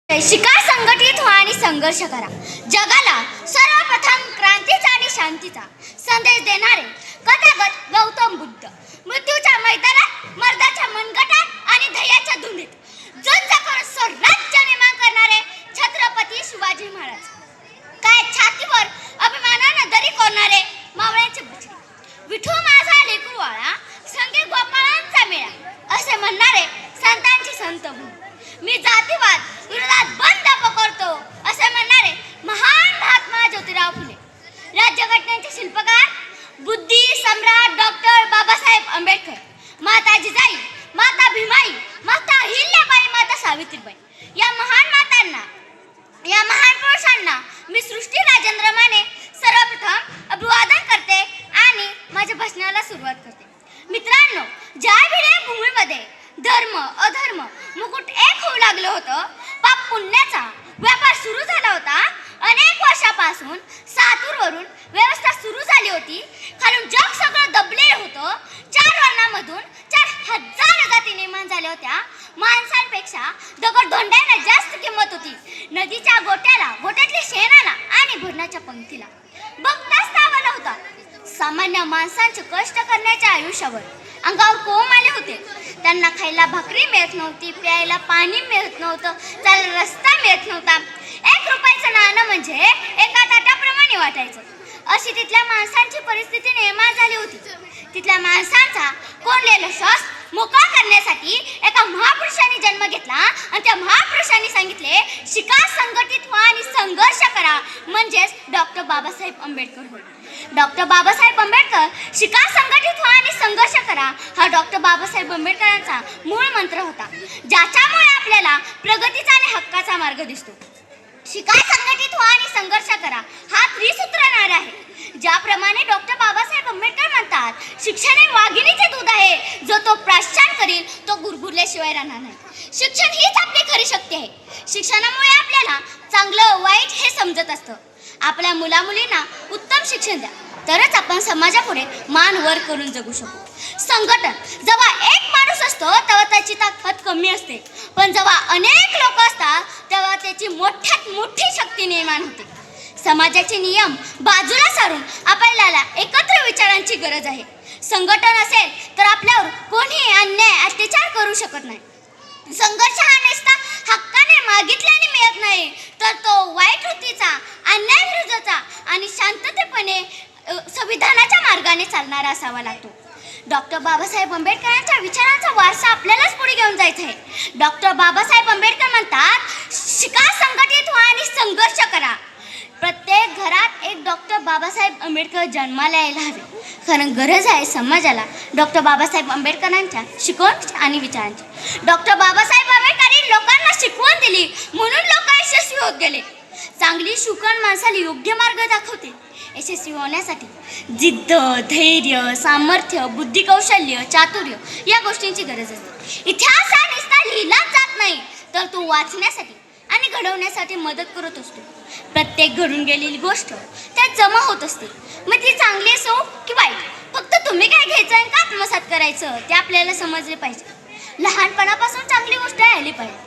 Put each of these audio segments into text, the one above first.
शिका, संघटित व्हा आणि संघर्ष करा. जगाला सर्वप्रथम क्रांतीचा आणि शांतीचा संदेश देणारे कथागत गौतम बुद्ध. मृत्यूच्या मैदानात, मर्दाच्या मनगटात आणि धैर्याच्या धुंदीत झुंज करून स्वराज्य निर्माण करणारे छत्रपती शिवाजी महाराज. काय छातीवर अभिमानानं दरी कोरणारे मावळ्यांचे बछडे. विठू माझा लेकरूवाळा, संगी गोपाळांचा मेळा असे म्हणणारे संतांची संतभूमी. मी जातीवाद विरोधात बंद पकडतो असे म्हणणारे महान महात्मा ज्योतिराव फुले. राज्यघटनेचे शिल्पकार बुद्धी सम्राट डॉक्टर बाबासाहेब आंबेडकर. माता जिजाई, माता भीमाई, माता अहिल्याबाई, माता सावित्रीबाई या महान मातांना, या महान पुरुषांना मी सृष्टी राजेंद्र माने सर्वप्रथम अभिवादन करते आणि माझ्या भाषणाला सुरुवात करते. मित्रांनो, ज्या वेळी भूमीमध्ये धर्म अधर्म मुकुट एक होऊ लागलं होतं, पाप पुण्याचा व्यापार सुरू झाला होता. अनेक वर्षापासून सातूरवरून व्यवस्था सुरू झाली होती. खालून जग सगळं दबलेलं होतं. 4 वर्णामधून 4000 जाती निर्माण झाल्या होत्या. माणसांपेक्षा दगडधोंड्यांना जास्त किंमत होती. नदीच्या गोट्याला, गोट्यातल्या शेणाला आणि भरणाच्या पंक्तीला बघताच तावला होता. सामान्य माणसांचे कष्ट करण्याच्या आयुष्यावर अंगावर कोंब आले होते. त्यांना खायला भाकरी मिळत नव्हती, प्यायला पाणी मिळत नव्हतं, चालायला रस्ता मिळत नव्हता. 1 रुपयाचं नाणं म्हणजे एका ताटाप्रमाणे वाटायचं. अशी तिथल्या माणसांची परिस्थिती निर्माण झाली होती. तिथल्या माणसांचा कोंडलेला श्वास मोकळा करण्यासाठी एका महापुरुषाने जन्म घेतला आणि त्या महापुरुषांनी सांगितले, शिका, संघटित व्हा आणि संघर्ष करा. म्हणजेच डॉक्टर बाबासाहेब आंबेडकर होय. डॉक्टर बाबासाहेब आंबेडकर, शिका, संघटित व्हा आणि संघर्ष करा हा डॉक्टर बाबासाहेब आंबेडकरांचा मूळ मंत्र होता, ज्याच्यामुळे आपल्याला प्रगतीचा आणि हक्काचा मार्ग दिसतो. शिका, संघटित व्हा आणि संघर्ष करा हा त्रिसूत्र नारा आहे. ज्याप्रमाणे डॉक्टर बाबासाहेब आंबेडकर म्हणतात, शिक्षण हे वाघिणीचे दूध आहे, जो तो प्राश्चान करील तो गुरगुरल्याशिवाय राहणार नाही. शिक्षण हीच आपली खरी शक्ती आहे. शिक्षणामुळे आपल्याला चांगलं वाईट हे समजत असतं. आपल्या मुलामुलींना उत्तम शिक्षण द्या, तरच आपण समाजापुढे मान वर करून जगू शकू. संघटन, जेव्हा एक माणूस असतो तेव्हा त्याची ताकद कमी असते, पण जेव्हा अनेक लोक असतात तेव्हा त्याची मोठ्यात मोठी शक्ती निर्माण होते. समाजाचे नियम बाजूला सारून आपल्याला एकत्र विचारांची गरज आहे. संघटन असेल तर आपल्यावर कोणीही अन्याय अत्याचार करू शकत नाही. संघर्ष हा नुसता हक्काने मागितल्याने मिळत नाही, तर तो वाईट वृत्तीचा, अन्यायविरुद्धचा आणि शांततेपणे संविधानाच्या मार्गाने चालणारा असावा लागतो. डॉक्टर बाबासाहेब आंबेडकरांच्या विचारांचा वारसा आपल्यालाच पुढे घेऊन जायचा आहे. डॉक्टर बाबासाहेब आंबेडकर म्हणतात, शिका, संघटित व्हा आणि संघर्ष करा. प्रत्येक घरात एक डॉक्टर बाबासाहेब आंबेडकर जन्माला यायला हवे, कारण गरज आहे समाजाला डॉक्टर बाबासाहेब आंबेडकरांच्या शिकवण आणि विचारांची. डॉक्टर बाबासाहेब आंबेडकरांनी लोकांना शिकवण दिली, म्हणून लोक यशस्वी होत गेले. चांगली शिकवण माणसाला योग्य मार्ग दाखवते. यशस्वी होण्यासाठी जिद्द, धैर्य, सामर्थ्य, बुद्धिकौशल्य, चातुर्य या गोष्टींची गरज असते. इतिहास हा नुसता लिहिलाच जात नाही, तर तो वाचण्यासाठी आणि घडवण्यासाठी मदत करत असतो. प्रत्येक घडून गेलेली गोष्ट त्यात जमा होत असते. मग ती चांगली असो की वाईट, फक्त तुम्ही काय घ्यायचं आणि का आत्मसात करायचं ते आपल्याला समजले पाहिजे. लहानपणापासून चांगली गोष्ट आली पाहिजे.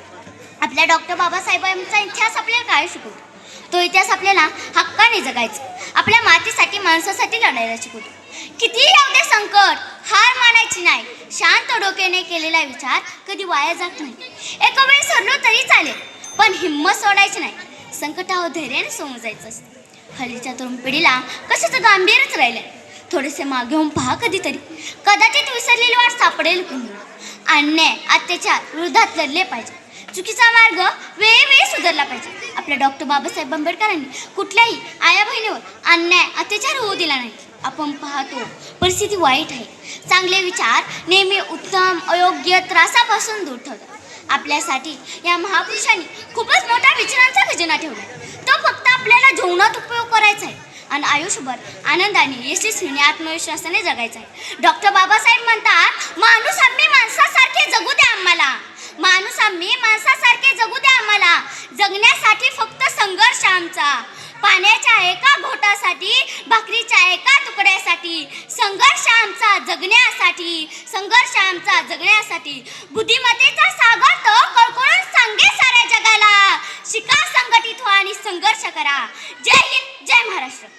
आपल्या डॉक्टर बाबासाहेबांचा इतिहास आपल्याला काय शिकवतो? तो इतिहास आपल्याला हक्काने जगायचं, आपल्या मातीसाठी, माणसासाठी लढायला शिकवतो. कितीही येऊ दे संकट, हार मानायची नाही. शांत डोक्याने केलेला विचार कधी वाया जात नाही. एका वेळी सरलो तरी चालेल, पण हिंमत सोडायची नाही. संकटावर धैर्याने समोर जायचं असतं. हल्लीच्या तरुण पिढीला कशाचं गांभीर्यच राहिलंय. थोडेसे मागे होऊन पहा कधीतरी, कदाचित विसरलेली वाट सापडेल पुन्हा. अन्याय अत्याचार विरोधात लढले पाहिजे. चुकीचा मार्ग वेळोवेळी सुधारला पाहिजे. आपल्या डॉक्टर बाबासाहेब आंबेडकरांनी कुठल्याही आया बहिणीवर अन्याय अत्याचार होऊ दिला नाही. आपण पाहतो परिस्थिती वाईट आहे. चांगले विचार नेहमी उत्तम, अयोग्य, त्रासापासून दूर ठेवतात. आपल्यासाठी या महापुरुषांनी खूपच मोठा विचारांचा खजिना ठेवला. तो फक्त आपल्याला जीवनात उपयोग करायचा आहे आणि आयुष्यभर आनंदाने, यशस्वीने, आत्मविश्वासाने जगायचं आहे. डॉक्टर बाबासाहेब म्हणतात, माणूस आम्ही माणसासारखे जगू द्या आम्हाला. माणूस आम्ही माणसासारखे जगू द्या आम्हाला. जगण्यासाठी फक्त संघर्ष आमचा. पाण्याच्या एका घोटासाठी, भाकरीच्या एका तुकड्यासाठी संघर्ष आमचा जगण्यासाठी, संघर्ष आमचा जगण्यासाठी. बुद्धिमत्तेचा सागर तो कळकळून सांगे साऱ्या जगाला, संघर्ष करा. जय हिंद, जय महाराष्ट्र.